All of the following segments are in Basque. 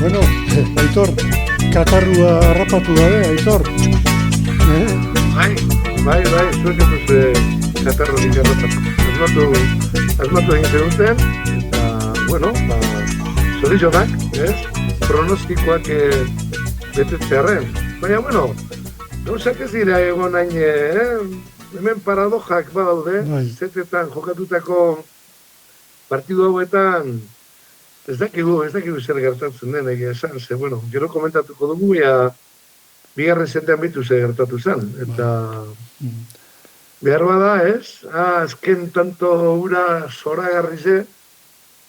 Bueno, Aitor, katarrua harrapatu gabe, Aitor. Bai, zuek ez katarrorik harrapatu. Asmatu egin zenuten, eta, bueno, zorizionak, pronostikoak betetzearen. Baina, bueno, gauzak ez dira egon hain, hemen paradojak badaude, zetetan jokatutako partidu hauetan, ez dakigu zer gertatzen den, egia esan, ze, bueno, gero komentatuko dugu, bigarren zentean bitu zer gertatu zen, eta behar bada, azken tanto ura zoragarri ze,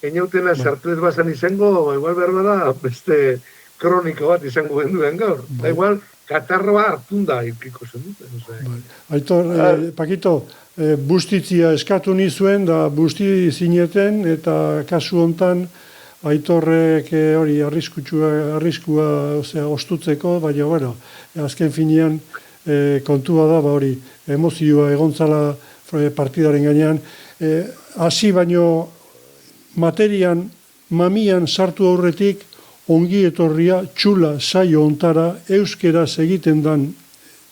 eniautena sartu ez bazan izango, igual behar bada, beste kroniko bat izango genduen gaur, da igual, katarroa hartunda ikiko zen dute. Aitor, Pakito, bustitzia eskatu nizuen, da busti zineten, eta kasu hontan, Aitorrek hori arriskua ostutzeko, baina, bueno, azken finean kontua da, hori, emozioa egontzala partidaren gainean, hasi baino materian, mamian sartu aurretik, ongi etorria, txula saio ontara, euskeraz egiten dan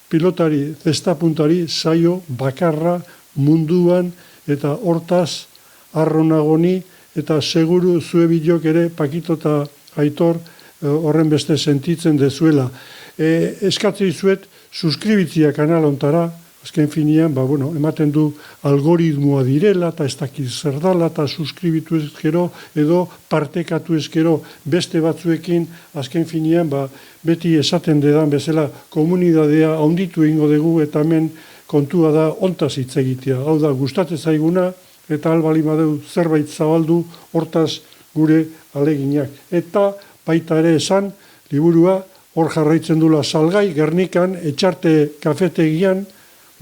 pilotari, zestapuntari, saio bakarra munduan, eta hortaz, arronagoni, eta seguru zue bilok ere, Pakito eta Aitor, horren beste sentitzen dezuela. Eskatzei zuet, suskribitzia kanal ontara, azken finean, ematen du algoritmoa direla, eta ez dakit zer dala, eta suskribitu ezkero, edo partekatu ezkero beste batzuekin, azken finean, beti esaten dedan bezala, komunidadea onditu ingo dugu, eta hemen kontua da ontaz hitz egitea. Hau da, gustatzen zaiguna, eta albali badeu zerbait zabaldu, hortaz gure aleginak. Eta baita ere esan, liburua, hor jarraitzen dula Salgai, Gernikan, Etxarte kafetegian,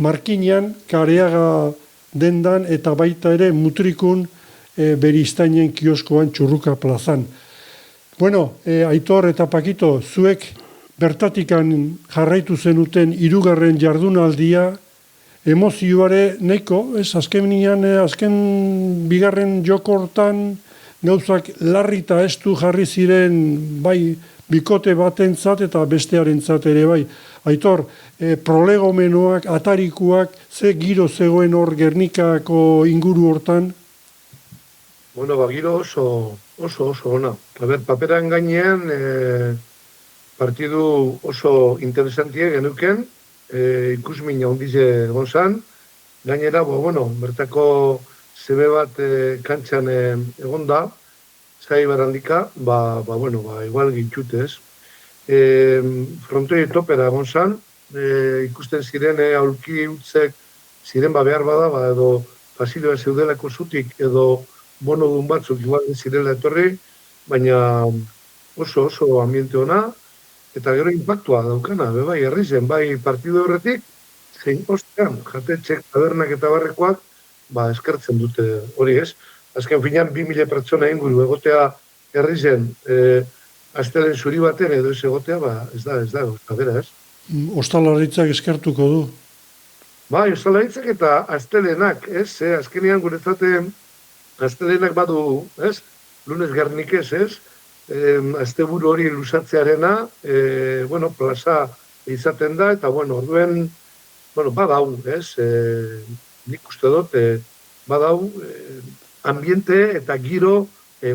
Markinan, Kareaga dendan, eta baita ere Mutrikun Beriztainen kioskoan Txurruka plazan. Bueno, Aitor eta Pakito, zuek bertatikan jarraitu zenuten 3. jardunaldia, emozioare nahiko, azken bigarren jokortan gauzak larrita estu jarri ziren bai bikote batentzat eta bestearentzat ere bai. Aitor, prolegomenoak, atarikuak, ze giro zegoen hor Gernikako inguru hortan? Bueno, giro oso ona. Paperan gainean partidu oso interesantie genuken, ikusmina ondize egon zan, gainera, bertako zebe bat kantxan egon da, zai barandika, igual gintxutez. Frontoi topera egon zan, ikusten ziren aulki utzek ziren behar bada, edo pasilioa zeudelako zutik, edo bonodun batzuk igual zirela etorri, baina oso ambiente ona, eta gero impactua daukana, bai, herrizen, bai partidu horretik, zein ostean, jatetxek, tabernak eta barrekoak, eskertzen dute hori ez. Azken finean, 2000 pertsona inguru egotea herrizen, astelen zuri baten edo ez egotea, ez da, bera ez. Ostalaritzak eskertuko du. Bai, ostalaritzak eta astelenak, ez, azkenean guretzaten astelenak badu, ez, lunes Gernikez, ez, asteburu hori lusatzearena, plaza izaten da, eta, orduen, badau, ez, nik uste dut, badau, ambiente eta giro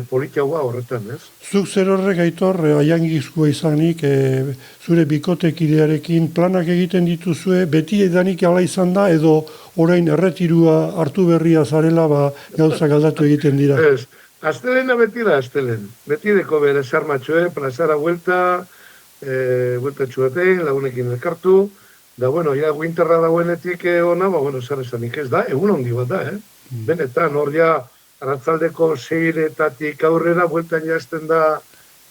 politiagoa horretan, ez. Zuk zer horrek, Aitor, aiangizkoa izanik, zure bikotekidearekin planak egiten dituzue, beti edanik ala izan da, edo orain erretirua hartu berria zarela, gauzak aldatu egiten dira. Ez. Astelena beti da, astelen. Beti deko bere sarmatxoe, plazara huelta txuatein, lagunekin elkartu, da, guinterra dagoenetik ona, zer esanik ez da, egun handi bat da, Benetan, hor arratzaldeko seiretatik aurrera, hueltan jazten da,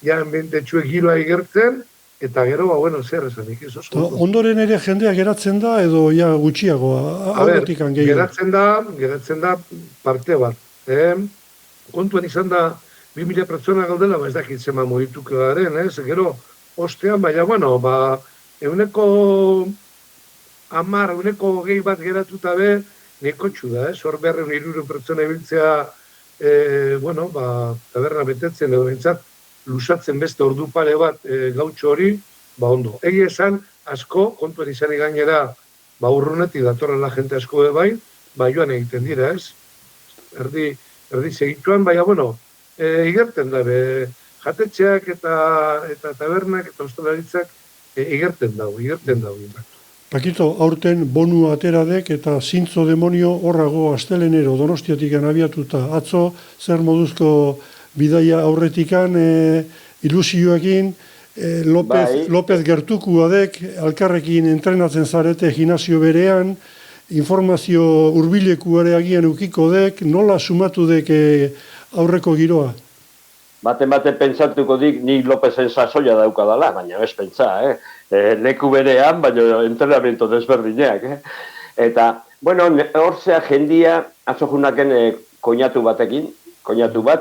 ambientetxue giroa igertzen, eta gero, zer esanik ez oso. Ondoren ere jendea geratzen da, edo gutxiagoa, geratzen da parte bat, kontuan izan da 2000 pertsona gaudela, ez dakit zema mugituko garen, gero, ostean, euneko 20 bat geratuta be, neko txu da, hor 200 pertsona ibiltzea, taberna betetzen edo bintzat, lusatzen beste ordu pare bat gautxo hori, ba ondo. Egia esan, asko, kontuan izan gainera, ba urrunetik datorrela jente asko bai, ba joan egiten dira, ez? Erdi segituan, baina, bueno, igerten da, jatetxeak eta tabernak eta ostalaritzak igerten dau. Pakito, aurten bonu ateradek eta zintzo demonio horrago astelenero Donostiatik abiatuta. Atzo, zer moduzko bidaia aurretikan ilusioekin, López gertukuadek, alkarrekin entrenatzen zarete gimnasio berean, informazio hurbilekuare agian ukiko dek, nola sumatu dek aurreko giroa? Baten pentsatuko dik, nik Lopezen sasoia daukadala, baina ez pentsa, leku berean, baina entrenamiento desberdineak. Eta, bueno, horzea jendia, atzojunaken koinatu batekin,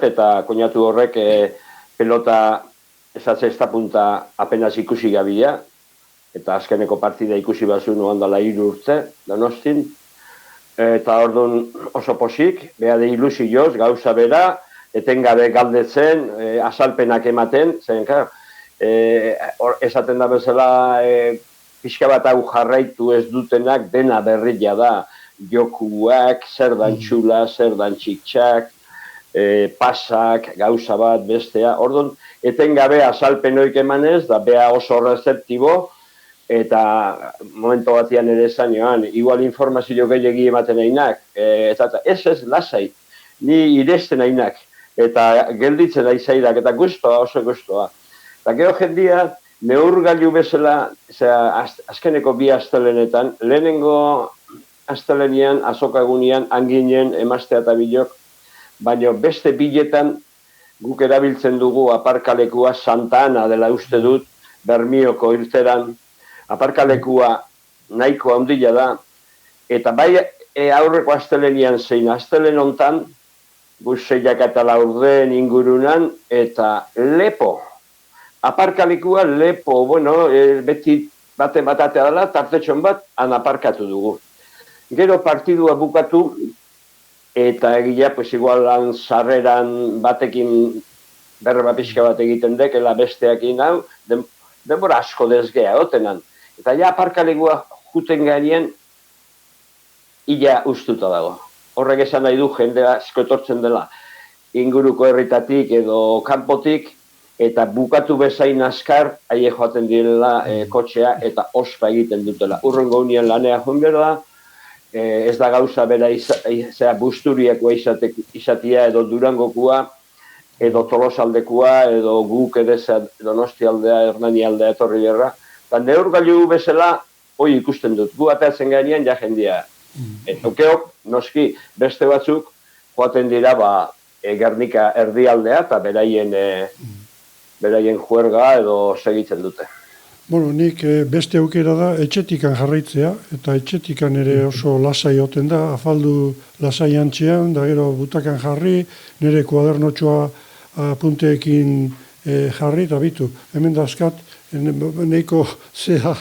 eta koinatu horrek pelota esatze ez da punta apenas ikusi gabia, eta azkeneko partida ikusi bazu nuan dala 3 urte, Donostin, eta orduan oso posik, beha de ilusioz, gauza bera, etengabe galdetzen, azalpenak ematen, zen, esaten da bezala, pixka bat hau jarraitu ez dutenak dena berria da, jokuak, zer dan txula, zer dan txitxak, pasak, gauza bat, bestea, orduan, etengabe azalpenoik emanez, da beha oso rezeptibo, eta momento batian ere esan joan, igual informazio gehiagi ematen ainak, eta ez lasai, ni iresten ainak, eta gelditzen aizaidak, eta oso guztua. Eta gero jendia, neurgailu bezala, azkeneko 2 astelenetan, lehenengo astelenian, azokagunean, anginen, emaztea eta bilok, baina beste biletan guk erabiltzen dugu aparkalekua Santa Ana dela uste dut, Bermioko irteran, aparkalekua nahiko handia da, eta bai aurreko astelenian zein, astelen hontan, Guzeiak eta Laurden ingurunan, eta lepo. Aparkalekua lepo, bueno, beti batatea dela, tartetxon bat, han aparkatu dugu. Gero partidua bukatu, eta egia, pues igualan sarreran batekin berba pixka bat egiten dekela besteakin hau, denbora asko dezgea, otenan. Eta ja aparkalekua juten gainien, ia ustuta dago. Horrek esan nahi du jende asko etortzen dela inguruko herritatik edo kanpotik, eta bukatu bezain askar, aie joaten direla kotxea eta ospa egiten dutela. Urrengo unien lanea joan behar da, ez da gauza bera busturiakoa izatia edo Durangokua, edo Tolosaldekua, edo guk edeza Donosti aldea, Hernani aldea etorri berra. Eta neurgailu bezala, hoi ikusten dut, gu atatzen gainean ja jendia. Eukeok, noski, beste batzuk, joaten dira, Gernika erdialdea eta beraien juerga edo segitzen dute. Bueno, nik beste aukera da etxetikan jarraitzea, eta etxetikan ere oso lasai oten da, afaldu lasai antxean, da gero butakan jarri, nire kuadernotxoa punteekin jarri, eta bitu, hemen dazkat, nahiko zea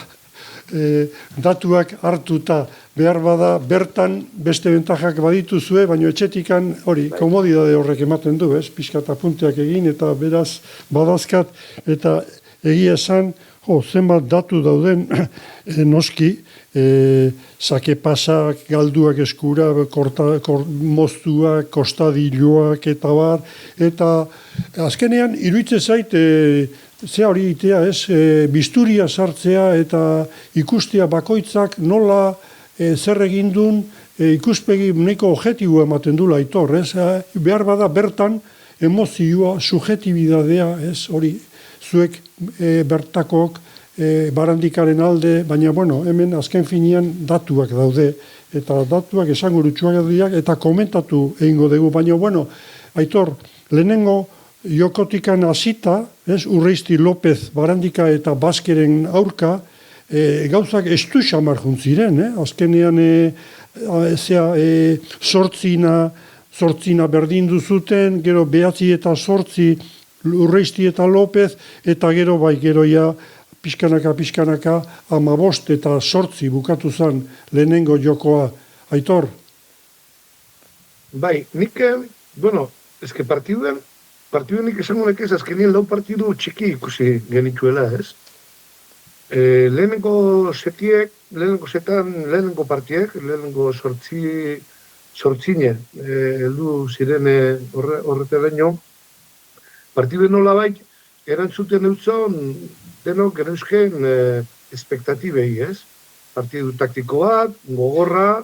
datuak hartuta behar bada, bertan beste bentajak badituzue, baina etxetikan hori, komodidade horrek ematen du, pixkat apunteak egin, eta beraz badazkat, eta egia esan, zenbat datu dauden noski, sake pasak, galduak eskura, moztuak, kostadilloak, eta bar, eta azkenean, iruditzen zait, ze hori itea bisturia sartzea eta ikustea bakoitzak nola zer egin duen ikuspegi nahiko objektiboa ematen dula Aitor, behar bada bertan emozioa, subjetibidadea, hori zuek bertakok barandikaren alde, baina bueno, hemen azken finean datuak daude, eta datuak esangurutsuak diak, eta komentatu egingo dugu, baina bueno, Aitor, lehenengo jokotikan hasita, Urreisti López Barandika eta Baskeren aurka, gauzak estu xamar juntziren, azkenean sortzina berdindu zuten, gero 9 eta 8 Urreisti eta López, eta gero ja pixkanaka 15 eta 8 bukatu zen lehenengo jokoa. Aitor? Bai, nik, bueno, eske partiduan partiduenik esango nekez, azkenien 4 partidu txiki ikusi genituela, ez? Lehenengo partiek, lehenengo sortzine, heldu ziren horretaraino, partidu nolabait, erantzuten eutzon, denok geneuzken espektatibei, ez? Partidu taktiko bat, gogorra,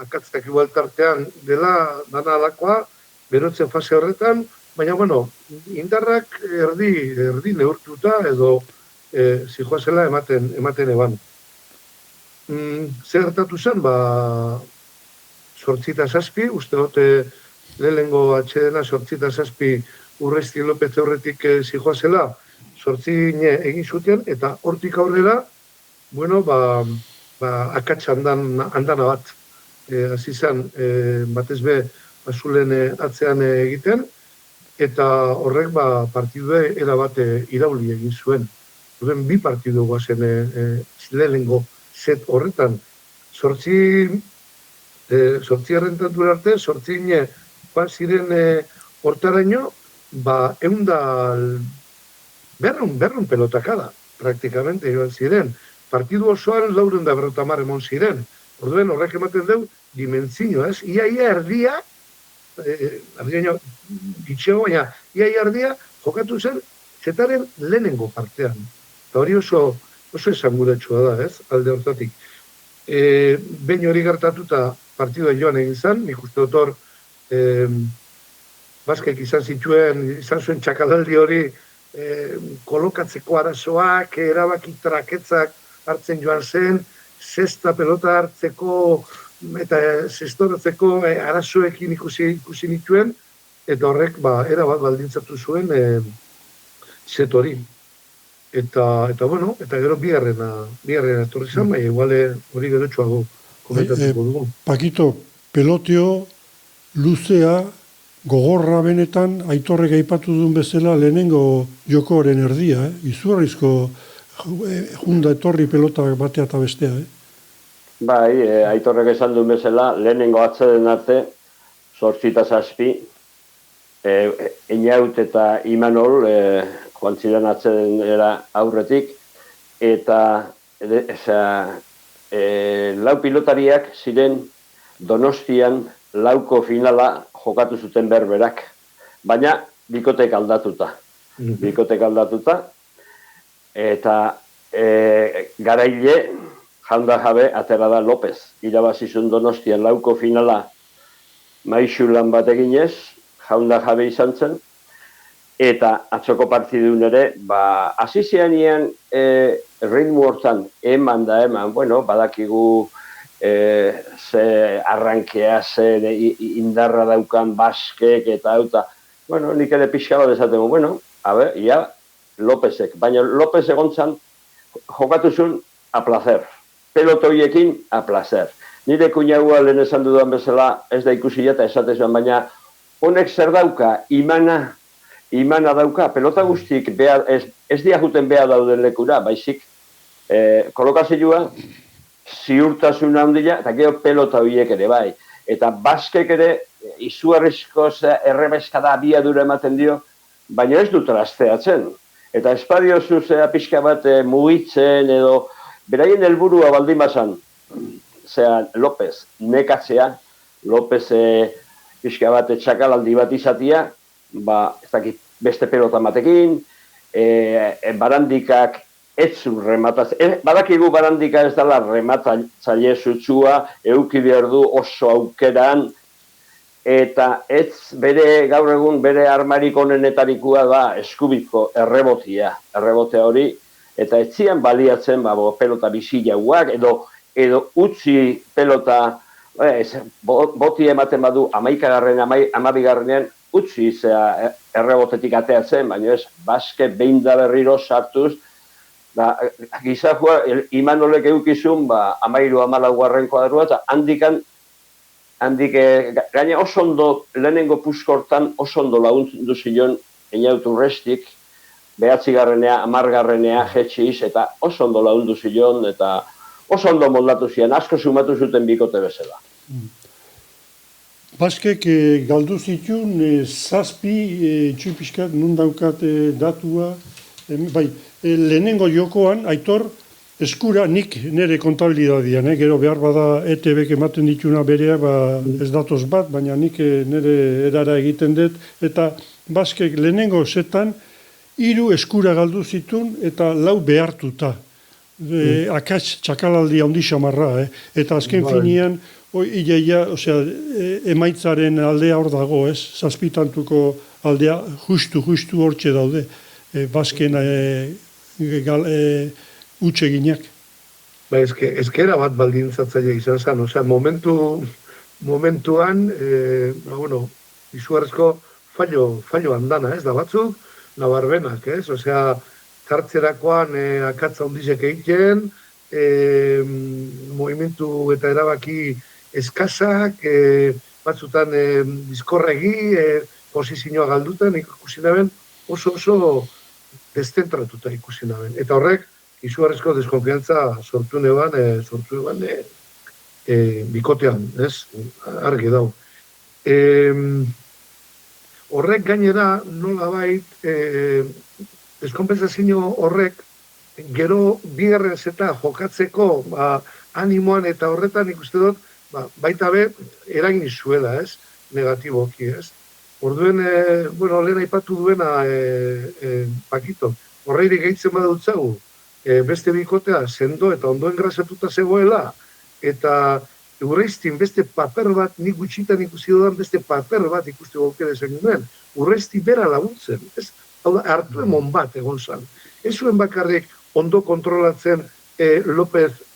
akatztak igual tartean dela, dana alakoa, berotzen fase horretan, baina, bueno, indarrak erdi neurtuta edo zijoazela ematen eban. Zer gertatu zen, 8:07, uste dute lehenengo atxedena 8:07 Urresti Lopez horretik zijoazela, 8 egin zuten, eta hortik aurrera, bueno, akatsa andana bat. Hasi zen, batez be, bazulen atzean egiten, eta horrek partidue erabat irauli egin zuen. Horren 2 partidu guazen lehenengo set horretan. 8 errentatura arte, 8 ziren hortaraino, berrun pelotakada, praktikamente, joan ziren. Partidu osoan 450 emon ziren. Orduen horrek ematen deu, dimentzio, ez? Ia erdia, erdia ditxego, baina ia erdia jokatu zen zetaren lehenengo partean. Eta hori oso esanguratxua da, ez? Alde hortatik. Behin hori gertatuta partidua joan egin zen, nik uste otor Baskek izan zuen txakalaldi hori kolokatzeko arazoak, erabaki traketzak hartzen joan zen, zesta pelota hartzeko eta zestoratzeko arazoekin ikusi nituen, eta horrek erabat baldintzatu zuen zet hori. Eta bueno, eta gero bigarrena etorri zen, baina iguale hori gerotxoago komentatuko dugu. Pakito, peloteo luzea, gogorra benetan, Aitorrek aipatu duen bezala lehenengo jokoaren erdia, izugarrizko junda etorri pelota batea eta bestea. Bai, Aitorrek esan duen bezala, lehenengo atzeden arte, 8:07, Einaut eta Imanol, joan ziren atzeden era aurretik, eta lau pilotariak ziren Donostian lauko finala jokatu zuten berberak, baina bikotek aldatuta. Eta garaile, jaunda jabe, atera da López. Irabazizun Donostian lauko finala maixulan bat eginez, jaunda jabe izan zen, eta atzoko partidun ere, hasi zianean ritmo hortan eman, bueno, badakigu ze arrankea, ze indarra daukan Baskek eta bueno, nik ere pixka bat esaten, bueno, Lópezek, baina López egontzan jokatu zuen a placer, pelotoiekin a placer. Nire kuñaua lehen esan dudan bezala ez da ikusi eta esatezan, baina honek zer dauka, imana dauka, pelota guztik ez diakuten beha dauden lekura, baizik kolokazioa, ziurtasun handia, eta gero pelota horiek ere, bai. Eta Baskek ere, izugarrizko errebeskada abiadura ematen dio, baina ez dut trasteatzen. Eta espadio zuzea pixka bat mugitzen edo, beraien helburua baldin bazan, López nekatzea, López pixka bat txakalaldi bat izatia, ez dakit beste pelota batekin, Barandikak ez zu rematatzen, badakigu Barandika ez dela rematzaile zutsua, eduki behar du oso aukeran, eta ez bere gaur egun bere armarik onenetarikoa da eskubiko errebotea hori, eta ez zian baliatzen pelota bizilauak, edo utzi pelota, boti ematen badu 11. Utzi errebotetik ateatzen, baina ez Baske behin da berriro sartuz, gizajua Imanolek eukizun 13-14 kuadrua, eta handik gaina oso ondo lehenengo puskortan oso ondo lagundu zion Einaut Urrestik, 9. 10. jetxiz, eta oso ondo lagundu zion, eta oso ondo moldatu zian, asko sumatu zuten bikote bezala. Baskek galdu zituen zazpi, txupiskat, nun daukat datua, bai, lehenengo jokoan, Aitor, eskura nik nire kontabilidadean, gero behar bada ETB-ek ematen dituna berea, ez datoz bat, baina nik nire erara egiten dut, eta Baskek lehenengo zetan, 3 eskura galdu zituen eta 4 behartuta. Akats txakalaldi handi xamarra, eta azken finean, emaitzaren aldea hor dago, ez? Zazpitantuko aldea justu hortxe daude, Basken utxeginak. Ba, ezkera bat baldintzatzaile izan zen, momentuan, izugarrizko fallo handana, ez da batzuk, nabarbenak, ez? Tartzerakoan akatza hondizek egiten, movimentu eta erabaki eskazak, batzutan bizkorregi, posizioa galduten, ikusi naben, oso deszentratuta ikusi naben. Eta horrek, izugarrizko deskonfiantza sortu eban bikotean, ez? Argi dau. Horrek gainera, nolabait, deskonpentsazio horrek, gero bigarren zeta jokatzeko animoan eta horretan ikuste dut, baita be, eragin zuela, ez? Negatiboki, ez? Orduen, lehen aipatu duena Pakito, horreirik gehitzen badutzagu, beste bikotea sendo eta ondoen grazatuta zegoela, eta Urreiztin beste paper bat, nik gutxitan ikusi dudan beste paper bat ikusti gaukera zen nuen, Urreizti bera laguntzen, ez? Hau da, hartu emon bat egon zan. Ez zuen bakarrik ondo kontrolatzen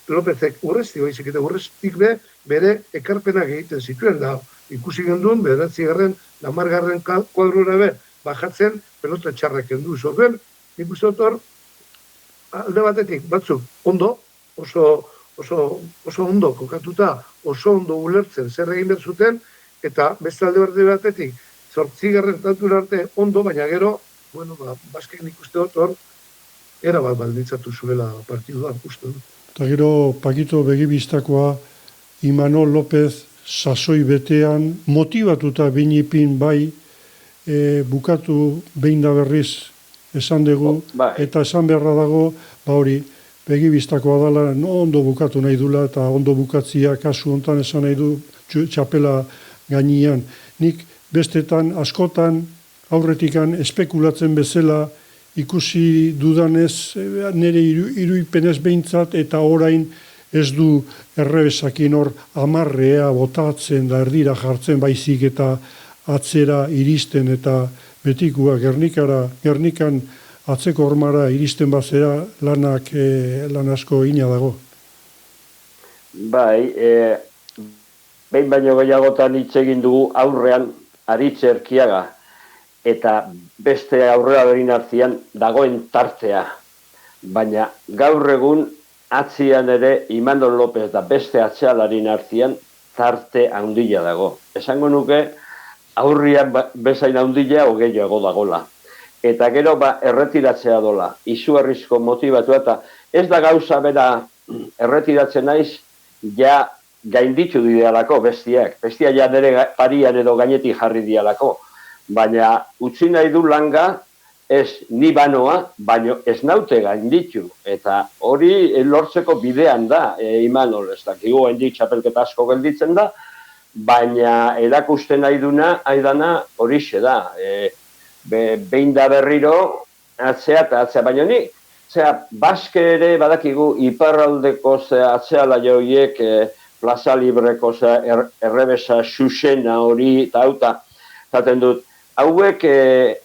Lopezek Urreizti, baizik eta Urreiztik bere ekarpenak egiten zituen da. Ikusi genduen, 9. 10. kuadrura bajatzen, pelota txarrak endu zorben, nik uste dut alde batetik, batzuk, ondo, oso ondo kokatuta, oso ondo ulertzen zer egin behar zuten, eta beste alde batetik, 8. tantura arte ondo, baina gero, Baskek nik uste dut hor, erabat baldintzatu zuela partiduan, uste dut. Eta gero, Pakito begibistakoa, Imanol López sasoi betean, motivatuta binipin bai, bukatu behin da berriz esan dugu, eta esan beharra dago, hori, begibistakoa dela, ondo bukatu nahi dula, eta ondo bukatzia kasu hontan esan nahi du txapela gainean. Nik bestetan, askotan, aurretikan espekulatzen bezala ikusi dudanez, nire iruipenez behintzat, eta orain ez du errebesakin hor amarrea botatzen da erdira jartzen baizik eta atzera iristen eta betikua Gernikan atzeko hormara iristen bazera lan asko ina dago. Bai, behin baino gehiagotan hitz egin dugu aurrean Aritz Erkiaga eta beste aurrera berin artean dagoen tartea. Baina gaur egun atzian ere Imanol López da beste atzealarin artean tarte handia dago. Esango nuke aurrian bezain handia gehiago dagola. Eta gero erretiratzea dola, izugarrizko motibatua eta ez da gauza bera erretiratzen naiz ja gainditu dialako bestiak. Bestia ja nire parian edo gainetik jarri dialako. Baina utzi nahi du langa ez ni banoa, baino ez naute gainditu. Eta hori lortzeko bidean da, Imanol, ez dakigu hendik txapelketa asko gelditzen da, baina erakusten nahi dana horixe da. Behin da berriro, atzea, baina ni, Baske ere badakigu iparraldeko atzeala joiek, Plaza Libreko errebesa xusena hori, eta hauta, zaten dut, hauek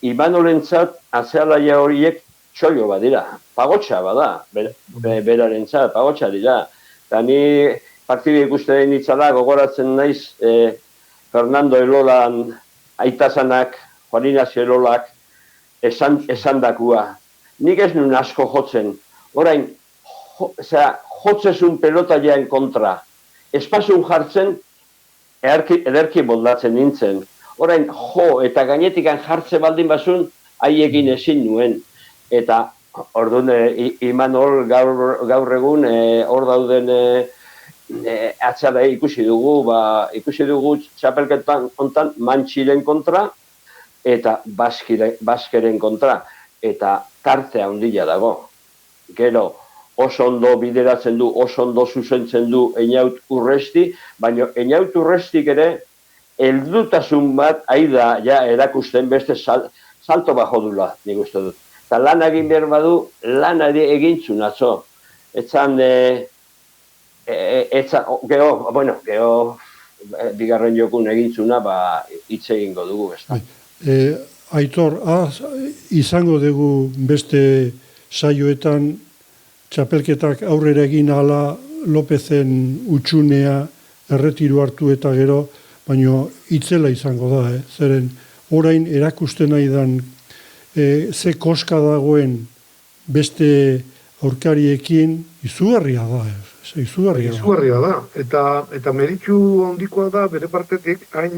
Imanolentzat atzealaia horiek txollo badira, pagotxa bada, berarentzat, pagotxa dira. Eta ni partidu ikusten ditzala gogoratzen naiz Fernando Elolan aitazanak, Juan Ignacio Elolak esandakua. Nik ez nun asko jotzen, orain jotzezun pelota jaen kontra, espasun jartzen ederki moldatzen nintzen. Orain eta gainetikan jartze baldin basun, haiekin ezin nuen. Eta orduan Imanol gaur egun hor dauden atzara ikusi dugu txapelketan ontan Mantxiren kontra eta Baskeren kontra, eta tartea handia dago. Gero, oso ondo bideratzen du, oso ondo zuzentzen du Einaut Urresti, baina Einaut Urrestik ere heldutasun bat aida ja erakusten beste salto bajo dula, nik uste dut. Eta lan egin behar badu, lan egintzun atzo. Etzan, geho, bigarren jokun egintzuna, hitz egingo dugu, besta. Aitor, izango dugu beste saioetan txapelketak aurrera egin ala Lopezen utxunea erretiru hartu eta gero, baina itzela izango da, zeren orain erakusten nahi dan ze koska dagoen beste aurkariekin izugarria da, Izugarria da, eta meritxu handikoa da, bere partetik, hain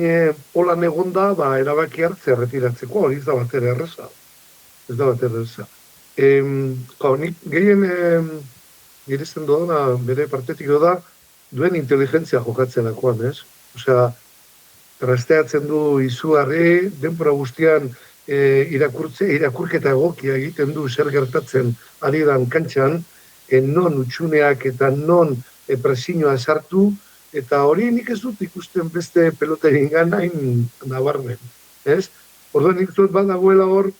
holan egonda, erabaki hartzea retiratzeko, hori ez da bat ere erreza. Ez da bat ere erreza. Nik gehien girezen doa, bere partetik da, duen inteligentzia jokatzerakoan, ez? Osea, trasteatzen du izugarri, denbora guztian irakurketa egokia egiten du zer gertatzen ari dan kantxan, non utxuneak eta non presiñoa sartu, eta hori nik ez dut ikusten beste peloterin ganain nabarmen, ez? Orduan nik dut bat dagoela hor,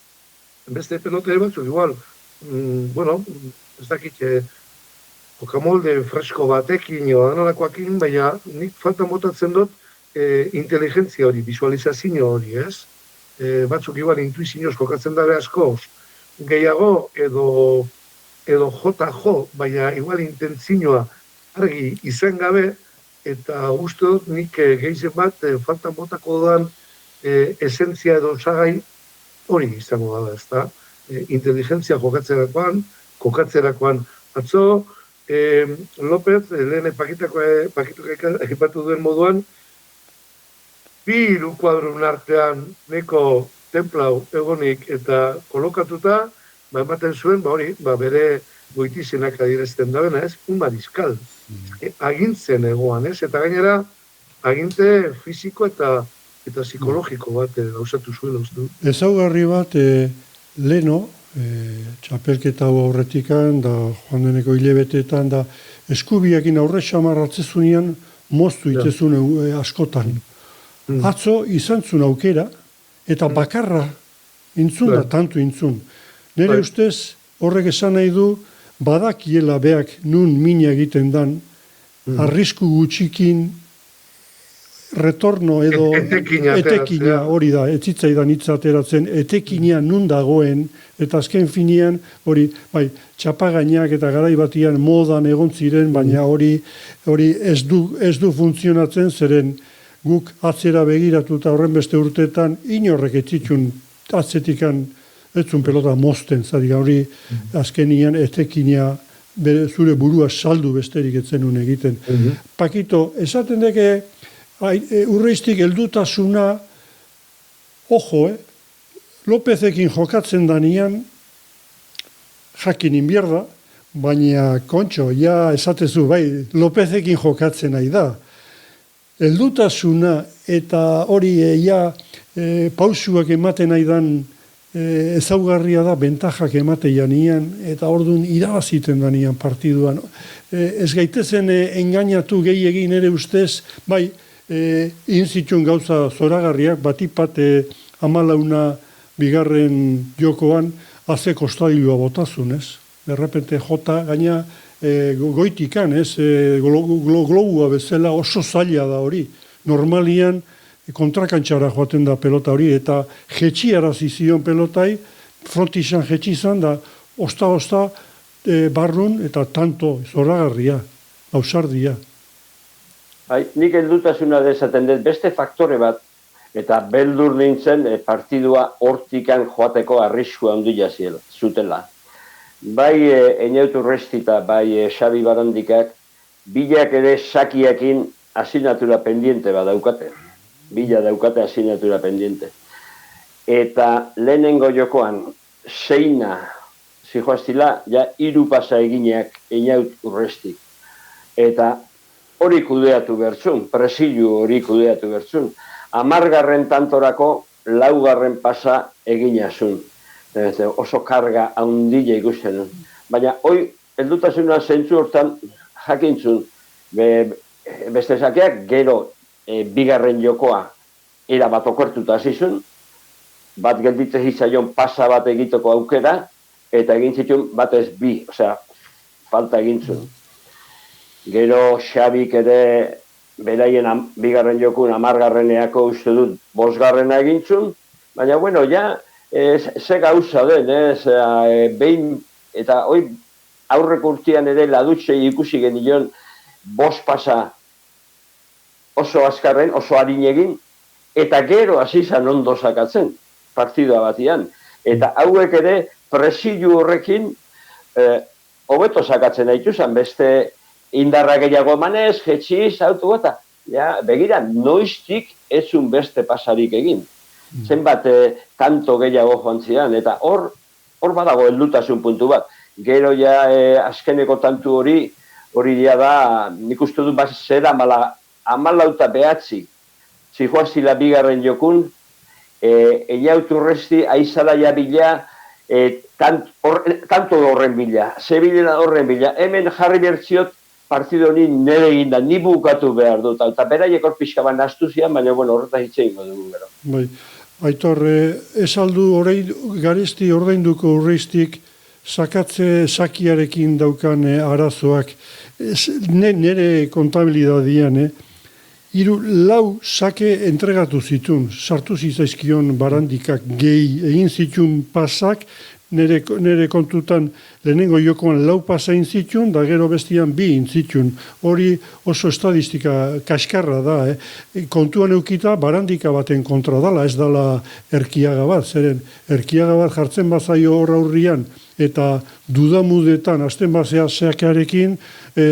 beste peloteri batzuk, igual, ez dakit, jokamolde fresko batekin, o analakoakin, baina nik falta motatzen dut inteligentzia hori, visualizazio hori, ez? Batzuk igual intuizioz jokatzen dabe askoz, gehiago edo jo, baina igual intentzioa argi izan gabe, eta uste dut nik gehizen bat falta motako dan esentzia edo osagai hori izango da, ez da? Inteligentzia jokatzerakoan atzo, López, lehen pakituak ekipatu duen moduan, bi hiru kuadrun artean neko templau egonik eta kolokatuta, ematen zuen, bere goitizenak adierazten dabena, ez? Un mariscal. Agintzen egoan, ez? Eta gainera, aginte fisiko eta psikologiko bat gauzatu zuen, uste. Ezaugarri bat, leno, txapelketa hau aurretikan, da joan deneko hilebetetan, da eskubiakin aurre xamarratzezunean moztu itezun askotan. Atzo izan zuen aukera, eta bakarra intzun da, tantu intzun. Nere ustez, horrek esan nahi du, badakiela beak nun mina egiten dan, arrisku gutxikin, retorno edo etekina hori da, etzitzaidan hitzateratzen, etekina nun dagoen, eta azken finean, hori, txapagainak eta garai batian modan egon ziren, baina hori ez du funtzionatzen, zeren guk atzera begiratuta horren beste urteetan, inorrek etzitxun atzetikan etzun pelota mozten, hori azkenian etekina zure burua saldu besterik etzenun egiten. Pakito, esaten deke, Urreiztik heldutasuna, ojo, Lopezekin jokatzen danian, jakin inbierda, baina kontxo, ja esatezu, Lopezekin jokatzen nahi da. Heldutasuna eta hori pausuak ematen nahi dan ezaugarria da, bentajak ematean nian, eta orduan irabaziten danian partiduan. Ez gaitezen engainatu gehiagin ere ustez, inzitxun gauza zoragarriak, batipat 14 bigarren jokoan, haze kostadilua botazun, ez? Derrepente jota, gaina goitikan, ez? Globua bezala oso zaila da hori. Normalian kontrakantxara joaten da pelota hori, eta jetxiarazi zion pelotai, frontisan jetxizan da, osta barrun eta tanto zoragarria, ausardia. Nik heldutasuna dezaten dut beste faktore bat, eta beldur nintzen partidua hortikan joateko arriskua handia zutela. Bai Einaut Urresti eta bai Xabi Barandikak, bilak ere sakiakin asignatura pendiente bat daukate. Bila daukate asignatura pendiente. Eta lehenengo jokoan, zeina zijoaztila, ja 3 pasa egineak Einaut Urrestik. Eta hori kudeatu bertzun, presilu hori kudeatu bertzun. 10. tantorako 4. pasa eginazun. Oso karga handia ikusten. Baina, hoi, heldutasuna zentzu hortan jakintzun, beste sakeak gero 2. jokoa erabat okertuta zizun, bat gelditzen zizaion pasa bat egiteko aukera, eta egin zituen batez 2, osea, falta egintzun. Gero Xabik ere beraien 2. jokun 10. uste dut 5. egintzun, baina, bueno, ja, ze gauza den, behin, eta hoi aurreko urtean ere ladutxei ikusi genion 5 pasa oso azkarren, oso arinegin, eta gero hasi zan ondo sakatzen, partidua batian. Eta hauek ere presilu horrekin hobeto sakatzen dituzan, beste indarra gehiago emanez, jetxiz, autu gota. Ja, begira, noiztik ezun beste pasarik egin. Zenbat kanto gehiago joan zidan, eta hor badago heldutasun puntu bat. Gero ja azkeneko tantu hori da, nik uste dut bat zera 14 zijoazila 2. jokun, eiautu resti aizala jabila tanto horren bila, zebilela horren bila. Hemen jarri bertziot partido honi nire eginda, ni bukatu behar dut, eta beraiek hor pixka ban astu zian, baina horretaz hitzein dugu gero. Bai, Aitor, esaldu garesti ordainduko urreiztik sakatze sakiarekin daukan arazoak, nire kontabilidadian, 4 sake entregatu zitun, sartu zitzaizkion barandikak gehi, egin zitun pasak, nire kontutan lehenengo jokoan 4 pasa egin zitun, da gero bestian 2 egin zitun. Hori oso estadistika kaskarra da, kontuan eukita barandika baten kontra dala, ez dala erkiaga bat, zeren erkiaga bat jartzen bazaio hor aurrian, eta dudamudetan, azten bazea zeakarekin,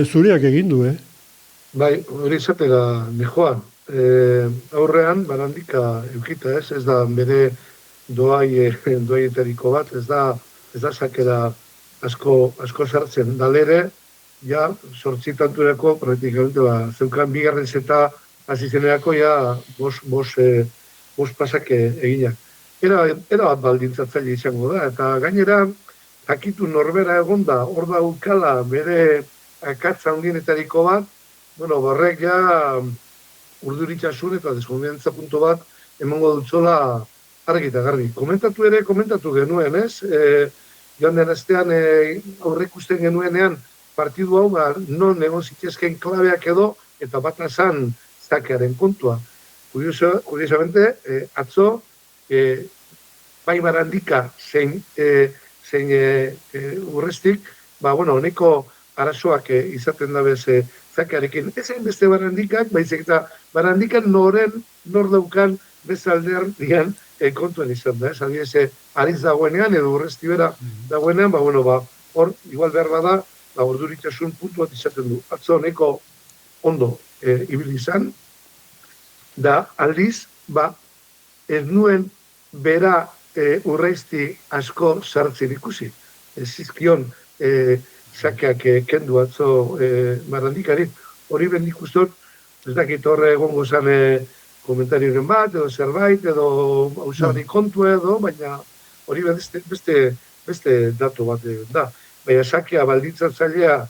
zureak egin du, Bai, hori izatera nejoan. Aurrean, barandika eukita ez da bere doaietariko bat, ez da sakera asko sartzen. Dalere, ja, 8 tanturako, praktikamente, zeukan 2. zeta azizenerako, ja, 5 pasak eginak. Era bat baldintzatzaile izango da, eta gainera, jakitu norbera egonda, hor da ukala bere akatza handienetariko bat, bueno, barrek ja urduritzasun eta deskonfiantza puntu bat emango dutzola argi eta garbi. Komentatu genuen, ez? Joan den astean aurreikusten genuenean partidu hau, non egon zitezken klabeak edo, eta bat azan zakearen kontua. Curiosamente, atzo, bai barandika zein urrestik, honeko arazoak izaten dabez zakearekin. Ezein beste barandikak, baizik eta barandikan nor daukan bezaldean dian kontuan izan da. Adibidez, ariz dagoenean edo urresti bera dagoenean, hor, igual behar bada, orduritzasun puntu bat izaten du. Atzo honeko ondo ibili izan, da aldiz, ez nuen bera urreizti asko sartzen ikusi. Ez zizkion sakeak kendu atzo barandikari. Hori bendik ustot, ez dakit horre egongo zan komentarioren bat, edo zerbait, edo hausarri kontu edo, baina hori beste datu bat da. Baina sakea baldintzatzailea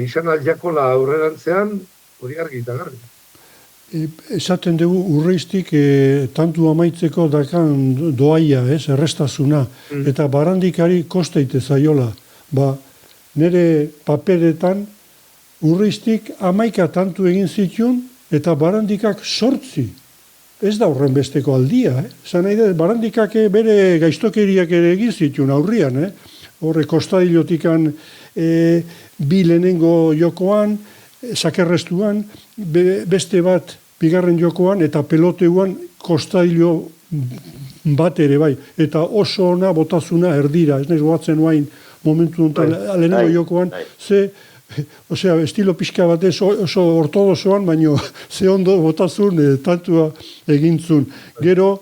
izan aldiakola aurrerantzean, hori argi eta garbi. Esaten dugu urreiztik tantu amaitzeko dakan doaia, errestazuna, eta barandikari kosteite zaiola. Nire paperetan urreiztik 11 tantu egin zituen, eta barandikak 8. Ez da horren besteko aldia, Zan nahi da, barandikak bere gaiztokeriak ere egin zituen aurrian, Horre kostadilotikan 2 lehenengo jokoan, sakerrestuan, beste bat 2. jokoan, eta peloteuan kostadilo bat ere bai. Eta oso ona botazuna erdira, ez nahiz goatzen oain momentu honetan lehenengo jokoan, estilo pixka batez oso ortodozoan, baino ze ondo botazun tantua egintzun. Gero,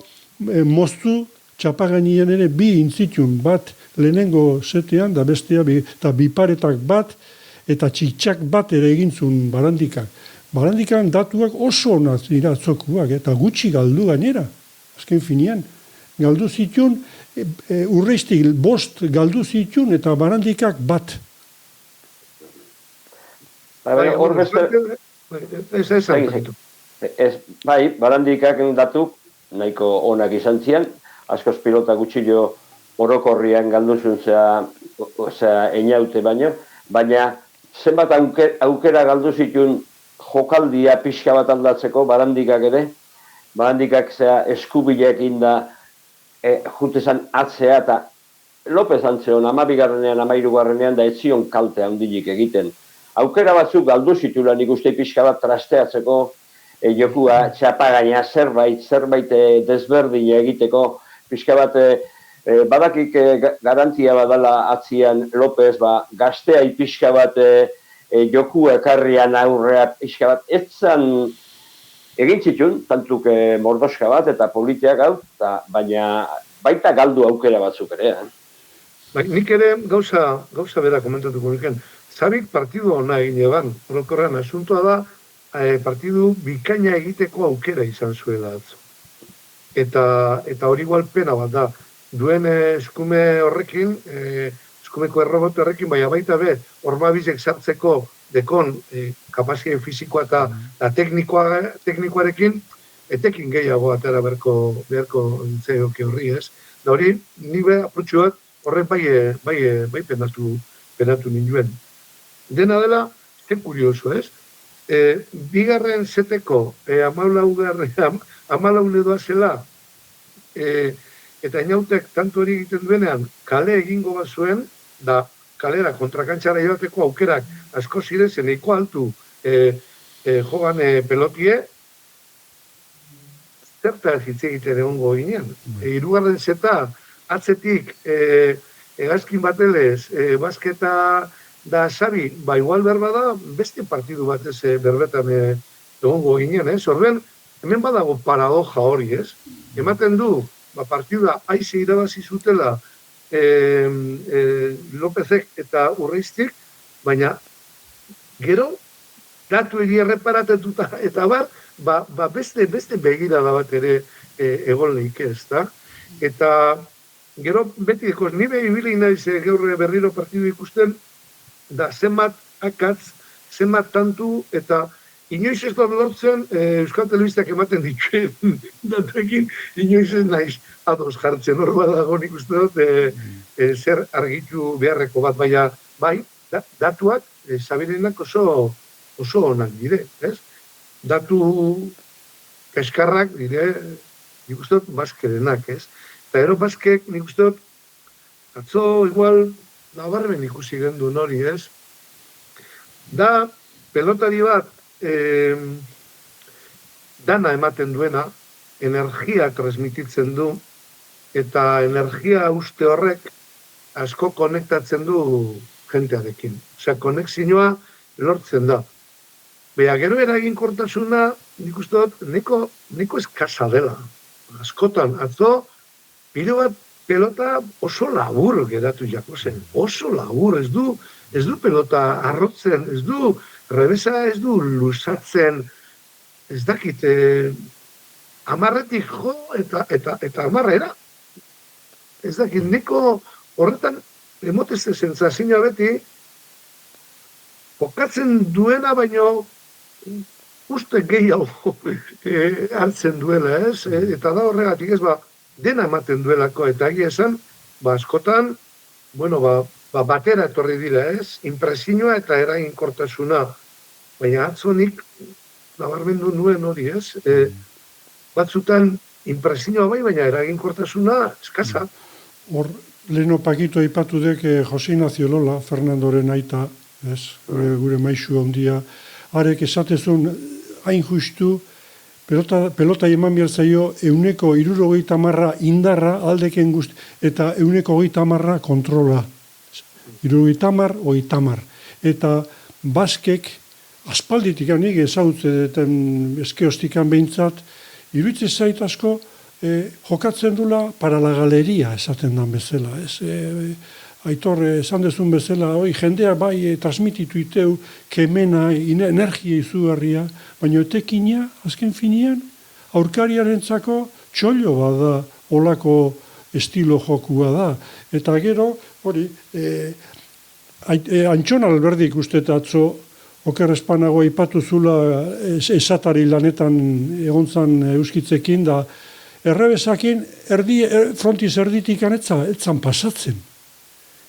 moztu txapagainien ere 2 intzitun, bat lehenengo zetean, da bestea, eta biparetak bat, eta txitsak bat ere egintzun barandikak. Barandikan datuak oso onak dira atzokuak, eta gutxi galdu gainera, azken finean. Galdu zituen, urreiztik 5 galdu zituen, eta barandikak 1. Hor beste... Bai, barandikak datuk nahiko onak izan zian, askoz pilota gutxillo orokorrian galdu zuen einaute baina zenbat aukera galdu zituen jokaldia pixka bat aldatzeko barandikak ere, barandikak eskubileekin da jutezan atzea eta Lopez antzeon 12garrenean, 13garrenean da etzion kaltea handilik egiten. Aukera batzuk galdu zituela nik uste pixka bat trasteatzeko jokua txapagaina zerbait desberdina egiteko pixka bat badakik garantia badala atzian Lopez gaztea pixka bat jokua ekarrian aurrea pixka bat etzan egin zitun, tantuk mordoska bat eta politiak hau, baina baita galdu aukera batzuk ere. Nik ere gauza bera komentatuko nuken. Zabik partidu hona egin eban, orokorrean asuntoa da, partidu bikaina egiteko aukera izan zuela atzo. Eta hori igual pena bat da, duen eskume horrekin, eskumeko errobot horrekin, baita be, Ormabizek sartzeko dekon kapazio fizikoa eta teknikoarekin, etekin gehiago atera beharko intzeoke horri ez. Da hori, nire aprutxuak horren bai penatu ninduen. Dena dela, zen kurioso ez, bigarren zeteko, 14 edoa zela, eta inautek tanto hori egiten duenean, kale egingo bat zuen, da kalera kontrakantxara joateko aukerak asko zirezen eiko altu jogan pelotie, zerta hitz egiten egongo ginean. Hirugarren zeta, atzetik, egazkin batelez, basketa da Xabi, igual berba da, beste partidu bat ez berbetan egongo ginen, ez? Horren, hemen badago paradoja hori, ez? Ematen du, partida aize irabazi zutela Lopezek eta Urreiztik, baina gero, datu egi erreparatetuta eta beste begirada bat ere egon lehik ez, da? Eta gero, beti dekoz, nire ibili naiz gaur berriro partidu ikusten, da zenbat akatz, zenbat tantu, eta inoiz ez da lortzen Euskal Telebistak ematen dituen datuekin, inoiz ez naiz ados jartzen, hor badago nik uste dut zer argitu beharreko bat, baina bai, datuak Zabirenak oso onak dire, ez? Datu kaskarrak dire, nik uste dut baskerenak, ez? Eta ero baskek nik uste dut, atzo igual, nabarmen ikusi gendun hori, ez? Da, pelotari bat, dana ematen duena, energia transmititzen du, eta energia uste horrek asko konektatzen du jentearekin. Osea, konexioa lortzen da. Bea, gero eraginkortasuna, nik uste dut, neko eskasa dela. Askotan, atzo, pilo bat pelota oso labur geratu jako zen. Oso labur, ez du pelota arrotzen, ez du rebesa, ez du lusatzen, ez dakit, amarretik jo eta amarrera. Ez dakit, neko horretan emotezte sentsazioa beti, jokatzen duena baino uste gehiago hartzen duela, ez? Eta da horregatik ez, dena ematen duelako, eta egia esan, askotan, batera etorri dira, ez? Inpresioa eta eraginkortasuna. Baina atzonik, nabarmendu nuen hori, ez? Batzutan, inpresioa baina eraginkortasuna eskasa. Hor, leheno pakito aipatu dek Jose Ignacio Lola, Fernandoren aita, ez? Gure maisu handia, arek esatezun hain justu, pelota eman behar zaio 160 indarra aldeken guzti, eta 130 kontrola. 130. Eta baskek, aspalditik nik ezautzen eskeostikan behintzat, iruditzen zait asko jokatzen dula para la galeria esaten dan bezala. Aitor, esan dezun bezala, jendea bai transmititu iteu, kemena, energia izugarria, baina etekina, azken finean, aurkariarentzako txollo bada, olako estilo jokua da. Eta gero, hori, Antxon Alberdik uste atzo, oker espanago ipatu zula esatari lanetan egontzan euskitzekin, da errebesakin frontiz erditikan etzan pasatzen.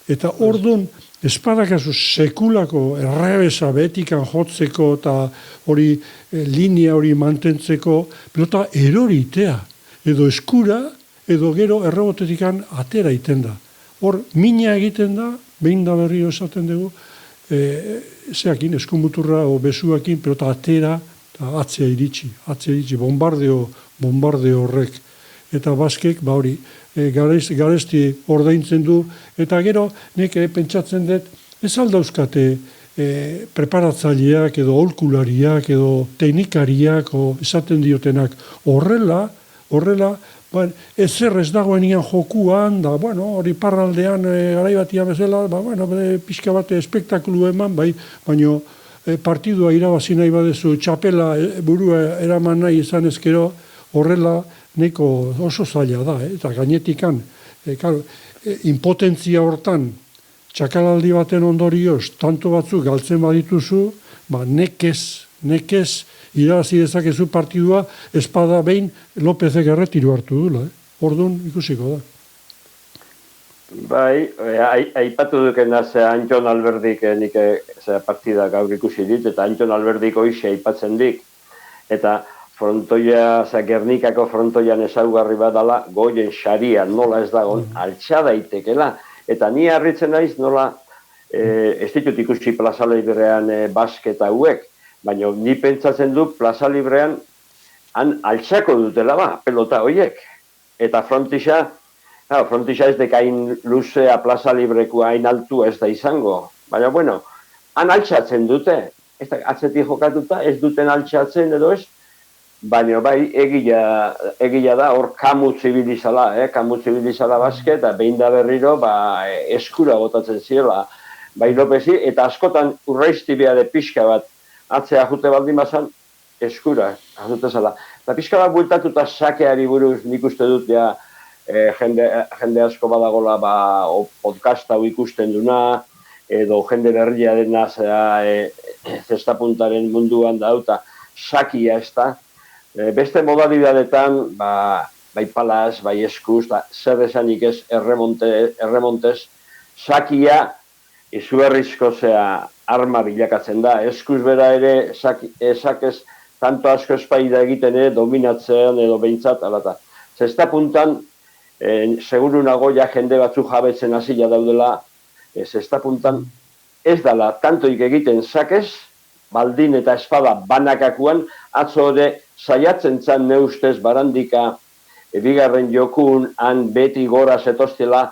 Eta ordun espadakazu sekulako errebesa betikan jotzeko eta hori linea hori mantentzeko pelota eroritea. Edo eskura, edo gero errebotetikan atera iten da. Hor, mina egiten da, behin da berrio esaten dugu, zeakin, eskumuturra o besuakin, pelota atera, eta atzea iritsi, bombardeo horrek. Eta baskek, hori, garesti ordaintzen du, eta gero, nek pentsatzen dut, ez aldauzkate preparatzaileak, edo aholkulariak, edo teknikariak, esaten diotenak, horrela, ezer ez dagoenian jokuan, da, hori parraldean garaibatia bezala, pixka bat espektakulu eman, baina partidua irabazi nahi badezu, txapela burua eraman nahi izan ezkero, horrela neko oso zaila da, eta gainetikan, impotentzia hortan, txakalaldi baten ondorioz, tanto batzuk galtzen badituzu, nekez, irabazi dezakezu partidua, espada behin Lópezek erretiru hartu dula. Orduan ikusiko da. Bai, aipatu dukena ze Antxon Alberdik nik partida gaur ikusi dit, eta Antxon Alberdik hoixe aipatzen dik. Eta frontoia, Gernikako frontoian ezaugarri badala, goien xaria nola ez dagoen, altxa daitekela. Eta ni harritzen naiz nola, ez ditut ikusi Plaza Librean basketa hauek, baina ni pentsatzen du Plaza Librean han altxako dutela pelota horiek. Eta frontisa ez dekain luzea Plaza Librekoa hain altua ez da izango. Baina, han altxatzen dute. Atzetik jokatuta ez duten altxatzen edo ez. Baina, egia da hor kamu zibilizala, basket, eta behin da berriro eskura botatzen ziela. Bai Lopezi, eta askotan urraizti behar pixka bat atzea jute baldin bazan, eskura, jute zala. Eta pixka bat bueltatuta sakeari buruz nik uste dut jende asko badagola podcast hau ikusten duna, edo jende berria dena zestapuntaren munduan dauta sakia ez da. Beste modalidadetan, bai palaz, bai eskuz, zer esanik ez erremontez, sakia izugarrizko arma bilakatzen da. Eskuz bera ere, esakez, tanto asko espaida egiten dominatzen edo behintzat, alata. Zesta puntan, seguru nago jende batzu jabetzen hasila daudela, zesta puntan, ez dala, tantoik egiten sakez, baldin eta espada banakakuan, atzo ere saiatzen zan neustez barandika, bigarren jokun, han beti gora zetostela,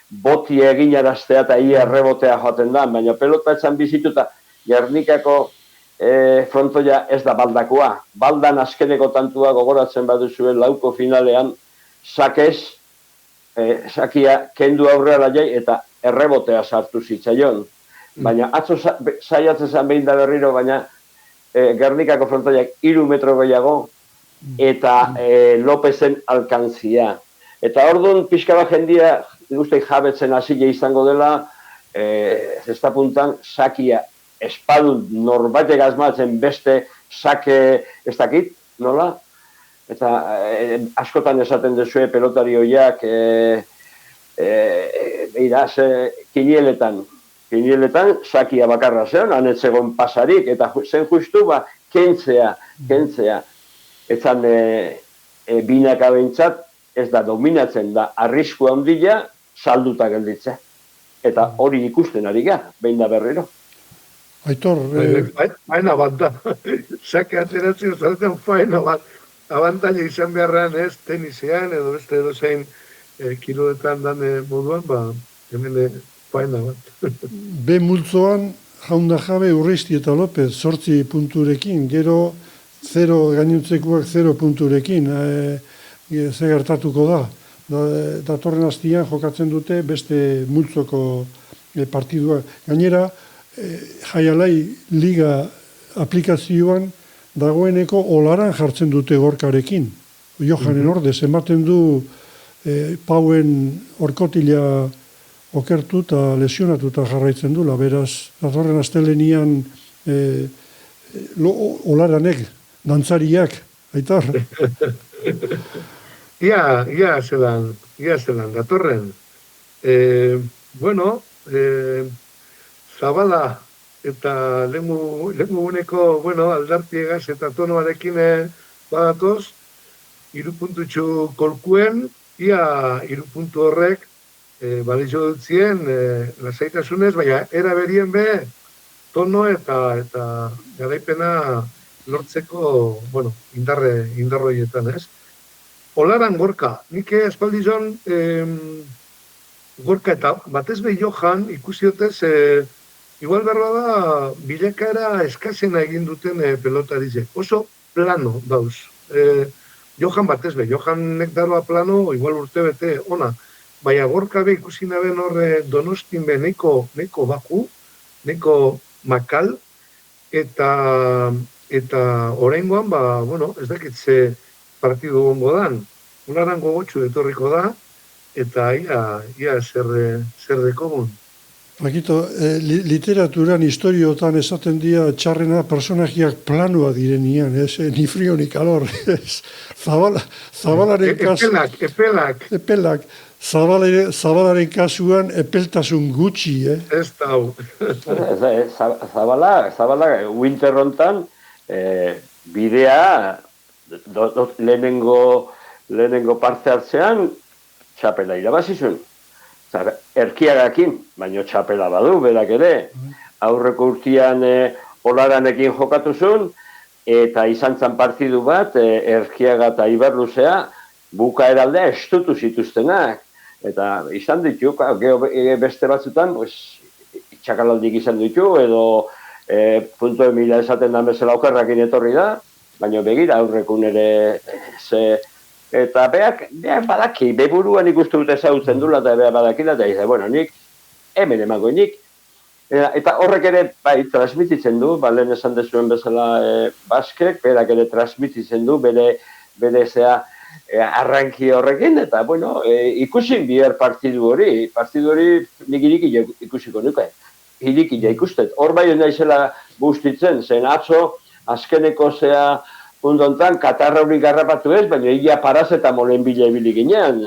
boti eginaraztea eta ia errebotea joaten da, baina pelota etzan bizituta Gernikako frontoia ez da baldakoa. Baldan azkeneko tantua gogoratzen baduzuen lauko finalean, sakez, sakia kendu aurrera jai eta errebotea sartu zitzaion. Baina atzo saiatzen zen behin da berriro, baina Gernikako frontoiak 3 metro gehiago eta Lopezen alkantzia. Eta orduan pixka bat jendia guztiak jabetzen hasile izango dela, zesta puntan, sakia espadun norbaitek asmatzen beste sake ez dakit, nola? Eta askotan esaten dezue pelotari horiak, kinieletan sakia bakarra zen, anetzegon pasarik, eta zen justu, kentzea. Etzan binaka behintzat, ez da dominatzen da arrisku handia salduta gelditzea. Eta hori ikusten ari ga, behin da berriro. Aitor... Faena bat da. Sake ateratzen zaten faena bat. Abantaila izan beharrean ez, tenisean edo beste edo zein kiloetan dan moduan, hemen faena bat. Be multzoan, jaunda jabe Urreisti eta López 8 punturekin, gero 0 gainontzekuak 0 punturekin. Ze gertatuko da. datorren astian jokatzen dute beste multzoko partidua. Gainera, Jaialai Liga aplikazioan dagoeneko olaran jartzen dute gorkarekin. Johanen ordez, ematen du pauen orkotila okertu eta lesionatu eta jarraitzen dula. Beraz, datorren astelenian olaranek, dantzariak, Aitor. Ia zelan, datorren. Bueno, Zabala eta lehenguneko, aldartiegaz eta tonoarekin badatoz, 3 puntutxu kolkuen, ia 3 puntu horrek balitxo dutzien lasaitasunez, baina era berien be, tono eta garaipena lortzeko, indarroietan, ez? Olaran gorka, nik espaldizon gorka eta batez behi joan ikusiotez, igual berroa da bilakaera eskazena egin duten pelotarizek. Oso plano dauz. Johan batez behi, Johanek daroa plano, igual urte bete ona. Baina gorka be ikusi naben horre Donostin be neko baku, neko makal, eta oraingoan, ez dakitze partidu gongo dan. Unaran gogotxu etorriko da, eta ia zer dekogun. Pakito, literaturan, historiotan esaten dira txarrena personajiak planua direnian, ni frio ni calor. Zabalaren kasuan... Epelak. Zabalaren kasuan epeltasun gutxi, Ez da, Zabala, winter hontan, bidea, lehenengo parte hartzean, txapela irabazizun. Erkiagakin, baino txapela badu, berak ere. Aurreko urtean olaranekin jokatuzun, eta izan zan partidu bat, Erkiaga eta Iberluzea, bukaeraldea estutu zituztenak. Eta izan ditu, beste batzutan, itxakalaldik izan ditu, edo punto emila esaten da bezala okerrakin etorri da, baina begira aurrekun ere eta beak badaki, beburuan ikustu dute zautzen dula eta beak badakila, eta dice, nik hemen emango nik. Eta horrek ere, transmititzen du, lehen esan dezuen bezala baskek, berak ere transmititzen du, bere zea arranki horrekin, eta ikusi bihar partidu hori nik irikila ikusiko nuke. Irikila ikustet. Hor bai naizela bustitzen, zen atzo, azkeneko zea pundontan, katarra hori garrapatu ez, baina ia parazetamolen bila ibili ginean.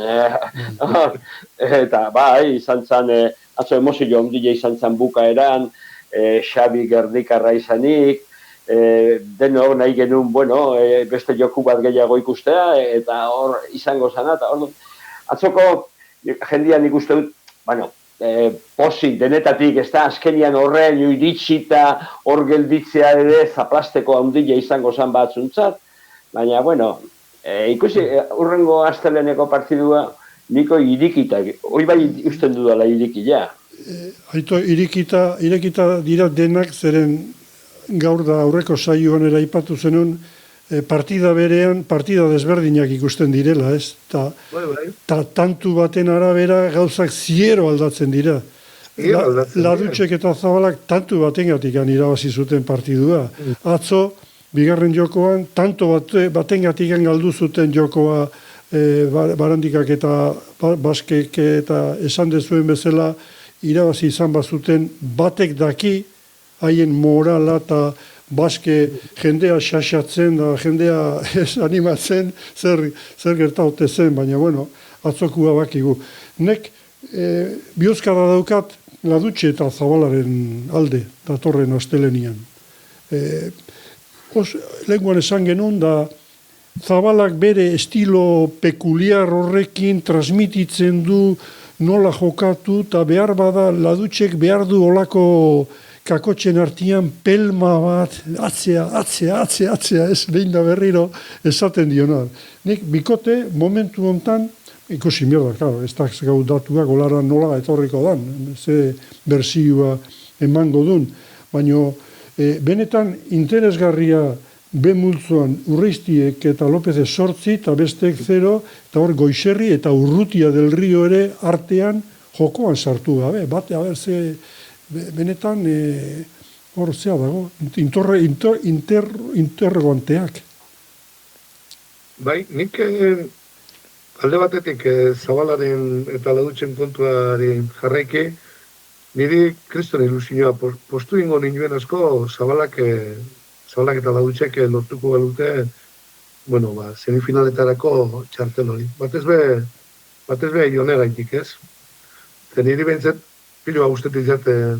Eta izan zan, atzo emozio ondile izan zan bukaeran, Xabi Gerdikarra izanik, deno nahi genuen, beste joku bat gehiago ikustea, eta hor izango zana, eta hor atzoko jendian ikuste dut, pozik denetatik, ez da, azkenian horrean iritsita hor gelditzea ere zaplasteko handila izango zan batzuntzat, baina, ikusi, urrengo asteleneko partidua, niko irikita, hori bai usten dudala irikila. Aito, irekita dira denak, zeren gaur da aurreko saioan eraipatu zenun, partida berean, partida desberdinak ikusten direla, ez? Ta tantu baten arabera gauzak ziero aldatzen dira. Ladutxek eta Zabalak tantu batengatik irabazi zuten partidua. Atzo, bigarren jokoan, tanto batengatik galdu zuten jokoa Barandikak eta Baskek eta esan dezuen bezala irabazi izan bazuten batek daki haien morala eta Baske jendea xaxatzen da, jendea animatzen, zer gertaute zen, baina, atzokua bakigu. Nek, bihozkara daukat, Ladutxe eta Zabalaren alde, datorren astelenian. Lenguan esan genuen da, Zabalak bere estilo pekuliar horrekin transmititzen du nola jokatu, eta behar bada Ladutxek behar du olako kakotxen artian pelma bat, atzea, ez behin da berriro esaten diona. Nik bikote momentu hontan, ikusi mierda, claro, ez da gau datuak olara nola etorriko dan, ze berzioa emango dun, baina benetan interesgarria B multzoan Urreistiek eta Lopezek 8 eta besteek 0, eta hor Goixerri eta Urrutia del Rio ere artean jokoan sartu gabe. Bate, ze benetan hor zea dago, interroganteak. Bai, nik alde batetik Zabalaren eta Ladutzen kontuaren jarraiki, niri kriston ilusioa postu ingo ninuen asko Zabalak eta Ladutzek lortuko galute, bueno, semifinaletarako txartel hori. Batez be ionegaitik, ez? Eta niri behintzat, piloa ustetik zate,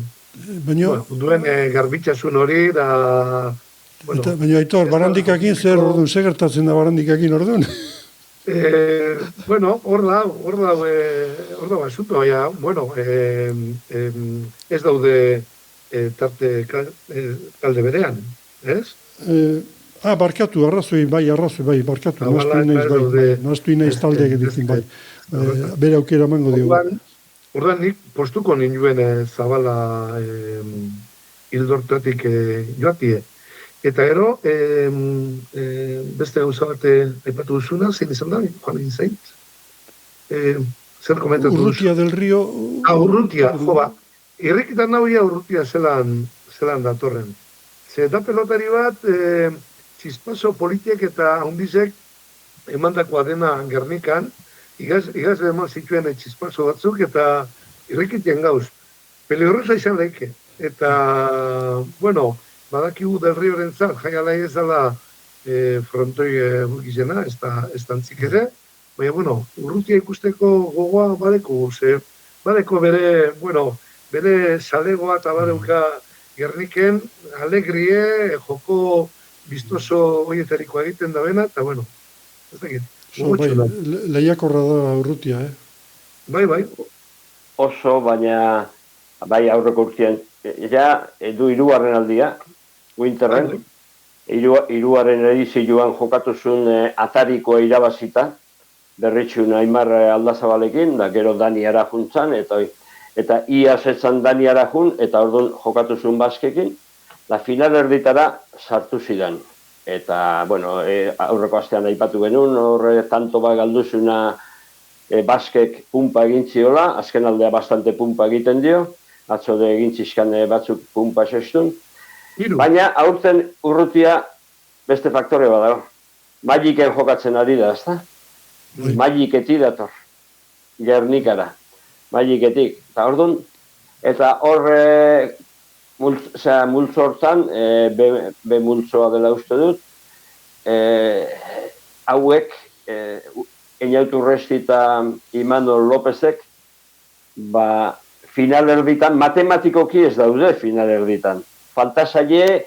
duen garbitxasun hori, da... Baina, Aitor, barandikakin zer orduan, zer gertatzen da barandikakin orduan? Bueno, hor da basuto, baina, bueno, ez daude talde berean, ez? Barkatu, arrazoi, barkatu, naztu inaiz taldeak editzen, bai. Bere aukera mango diogu. Orduan nik postuko ninuen Zabala hildortatik joatie. Eta gero, beste gauza bat aipatu duzuna, zein izan da, joan egin zain. Zer komentatu duzu? Urrutia del Rio... Urrutia, jo ba. Irrikitan nahuia Urrutia zelan datorren. Ze da pelotari bat, txispaso politiek eta handizek emandakoa dena Gernikan, igaz eman zituen txispaso batzuk eta irrikitien gauz. Peligrosa izan daike. Eta, bueno, badakigu del Rioren zat, jaialai ez dela frontoi burgizena, ez da antzik ere, baina, bueno, Urrutia ikusteko gogoa badeko, badeko bere salegoa eta badeuka Gerniken, alegrie, joko biztoso horietariko egiten da bena, eta, bueno, ez dakit. Lehiakorra da Urrutia, Bai. Oso, baina, bai aurreko urtean, du 3. aldia, Winterren, 3. edizioan jokatu zuen atarikoa irabazita, berritxun Aimar Aldazabalekin, da gero Dani Arajuntzan, eta ia zetzan Dani Arajun, eta orduan jokatu zuen Baskekin, la final erditara sartu zidan. Eta, bueno, aurreko astean aipatu genuen, horre tanto bat galduzuna Baskek pumpa egintziola, azken aldea bastante pumpa egiten dio, atzo de egintzizkan batzuk pumpa sestun. Baina, aurten Urrutia beste faktore badago. Magiken jokatzen ari da, ezta? Magiketik dator. Gernikara. Magiketik. Eta orduan, eta horre multzo hortan, be multzoa dela uste dut, hauek, Eñautu Urresti eta Imanol Lopezek, final erditan, matematikoki ez daude final erditan. Faltasaie,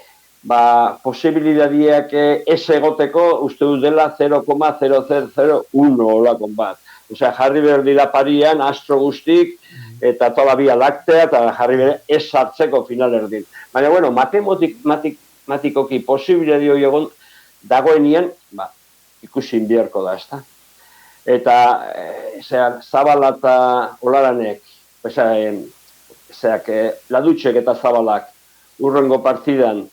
posibilidadiak ez egoteko uste dut dela 0,0001 olakon bat. Osea, jarri behar dira parian, astro guztik, eta tola Via Laktea, eta jarri behar ez sartzeko final erdin. Baina, bueno, matematikoki posibilidadio egon dagoenien, ikusin biharko da, ezta? Eta, Zabala eta Olaranek, Ladutzek eta Zabalak, urrengo partidan,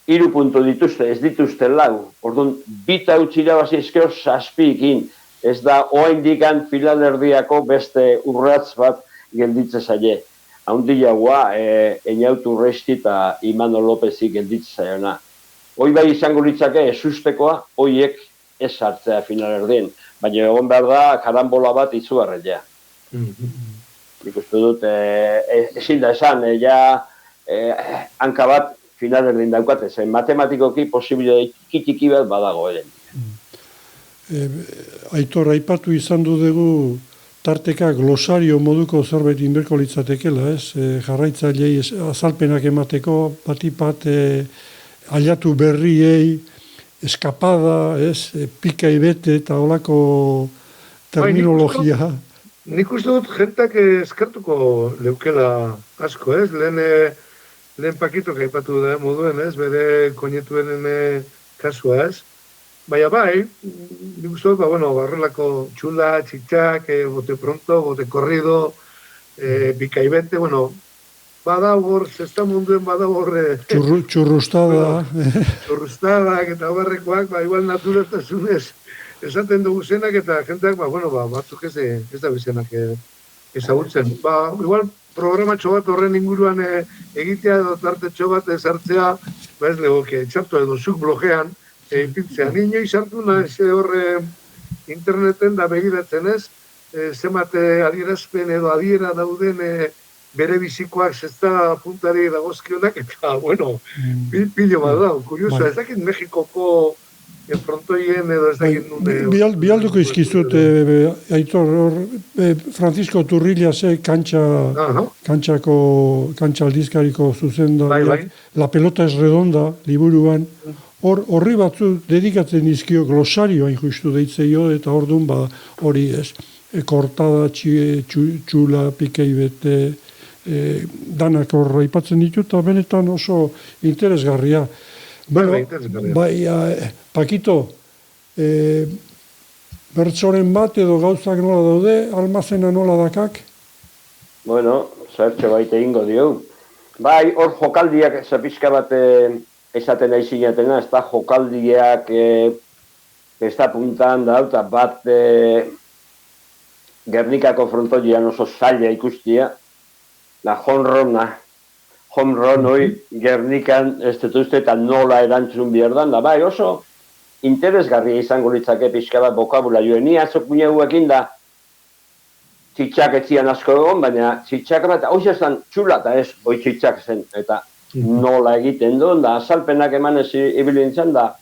3 puntu dituzte, ez dituzte 4. Orduan, bita utzi irabazi ezkero 7 ez da oaindikan finalerdiako beste urratz bat gelditze zaie. Haundiagoa, Eñautu Urresti eta Imanol Lopezi gelditze zaiona. Hoi bai izango litzake ezustekoa, hoiek ez hartzea finalerdien. Baina egon behar da, karambola bat izugarrela. Nik uste dut, ezin da esan, hanka bat finalerdien daukate, zen matematikoki posibilidade txiki bat badago ere. Aitor, aipatu izan du dugu tarteka glosario moduko zerbait inberko litzatekela, ez? Jarraitzailei azalpenak emateko, batipat aliatu berriei, eskapada, ez? Pika ibete eta olako terminologia. Nik uste dut jentak eskartuko leukela asko, ez? Lehen pakitok aipatu da moduen, ez? Bere koinetuenen kasua, ez? Baina bai, nik uste dut, barrelako txula, txitxak, bote pronto, bote corrido, pika ibete, bada hor, zesta munduen bada hor... Txurrustada. Txurrustadak eta barrekoak, igual naturaltasunez esaten dugu zenak eta jenteak, batzuk ez da bizenak ezagutzen. Igual programatxo bat horren inguruan egitea edo tartetxo bat ezartzea, ez legoke, txartu edo zuk blogean, ipintzea. Inoiz hartu naiz horre interneten da begiratzen ez, zemate adierazpen edo adiera dauden bere bizikoak zesta puntari dagozkionak, eta, pilo bat da, kurioso, ez dakit Mexikoko frontoien edo ez dakit nune... Bialduko izkizut, Aitor, Francisco Turrillasek kantxa aldizkariko zuzendariak, La pelota es redonda, liburuan, horri batzu dedikatzen dizkio glosario hain justu deitzeio, eta orduan hori ez, kortada, txula, pikei bete, danak horra ipatzen ditu, eta benetan oso interesgarria. Pakito, bertsoren bat edo gauzak nola daude, almazena nola dakak? Zertxo baita ingo dio. Hor jokaldiak zapizka bat esaten nahi zinatena, ez da jokaldiak ez da puntan da, eta bat Gernikako frontoian oso zaila ikustia, da home run hoi Gernikan ez dut uste eta nola erantzun behar da, oso interesgarria izango litzake pixka bat bokabularioa. Ni atzok buineuekin da txitxak etzian asko egon, baina txitxak bat, hau zan txula eta ez, hoi txitxak zen, eta nola egiten duen, da azalpenak emanez ibilintzen da,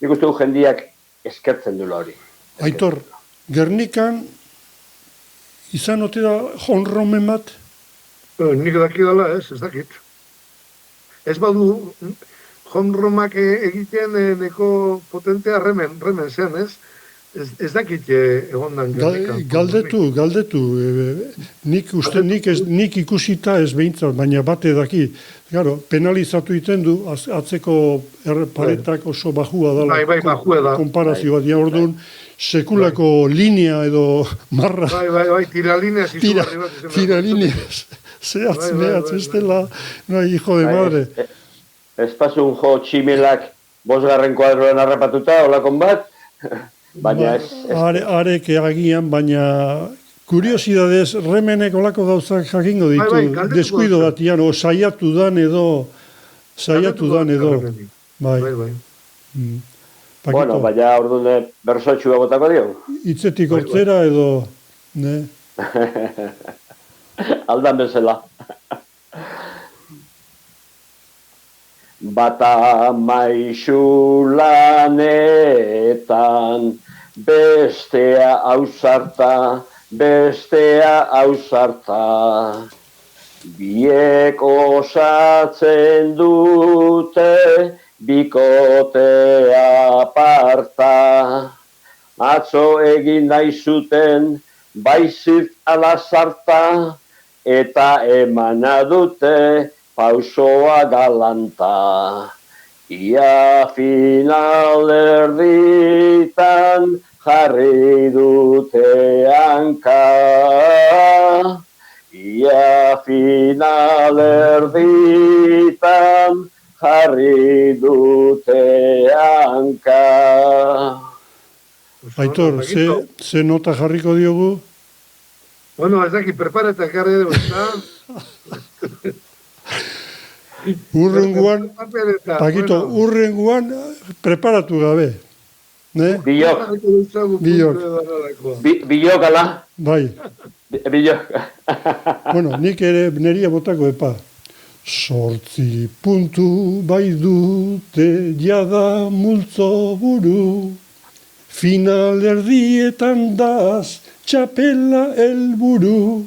ikustu jendiak eskertzen duela hori. Aitor, Gernikan izan ote da honromen bat? Nik dakidala ez dakit. Ez badu honromak egiten neko potentea remen zen, ez? Ez dakit egondan Gernikan. Galdetu. Nik ikusita ez behintzat, baina bate daki. Penalizatu iten du, atzeko paretak oso bajua dala. Bajua da. Konparazio bat, orduan, sekulako linea edo marra. Tiralineaz izu barri bat. Tiralineaz. Zehatz, ez dela, hijo de madre. Ez pasun jo tximelak 5. kuadroan harrapatuta, olakon bat, baina ez... Arek agian, baina kuriosidadez, remenek olako gauzak jakingo ditu, deskuido batian, o saiatu dan edo. Bai. Baina orduan bersotxua botako dio. Itzetik hortzera edo, ne? Aldan bezala. Bata maisu lanetan, bestea ausarta, biek osatzen dute, bikotea aparta, atzo egin nahi zuten, baizik alazarta, eta emana dute pausoa galanta. Ia final erditan jarri dute hanka. Ia final erditan jarri dute hanka. Aitor, ze nota jarriko diogu? Ez daki, preparatak jarri dugu, Urrenguan, Pakito, urrenguan preparatu gabe. Bilok, ala? Bai. Bilok. Nik ere neria botako epa. 8 puntu bai dute jada multzo buru, final erdietan daz txapela helburu,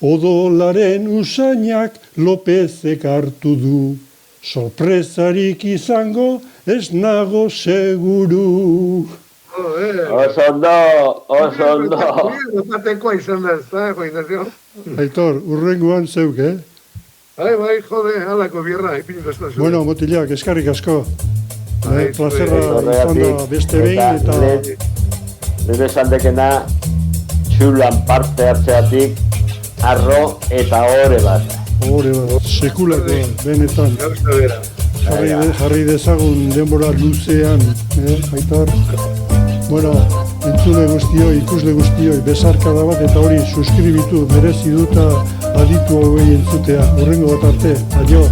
odolaren usainak Lopezek hartu du, sorpresarik izango ez nago seguru. Oso ondo. Batekoa izan da ez da, Juanazio? Aitor, urrenguan zeuk, Bai, jode, halako bierra, ipiniko ez da zuen. Motilak, eskarrik asko. Plazerra izan da beste behin eta... Nire saldekena, txulan parte hartzeatik, arro eta ore bat. Hore bat, sekulakoa, benetan. Gauza bera. Jarri dezagun denbora luzean, Aitor. Bueno, entzule guztioi, ikusle guztioi, besarkada bat eta hori suskribitu, merezi duta aditu hauei entzutea. Hurrengo bat arte, aio.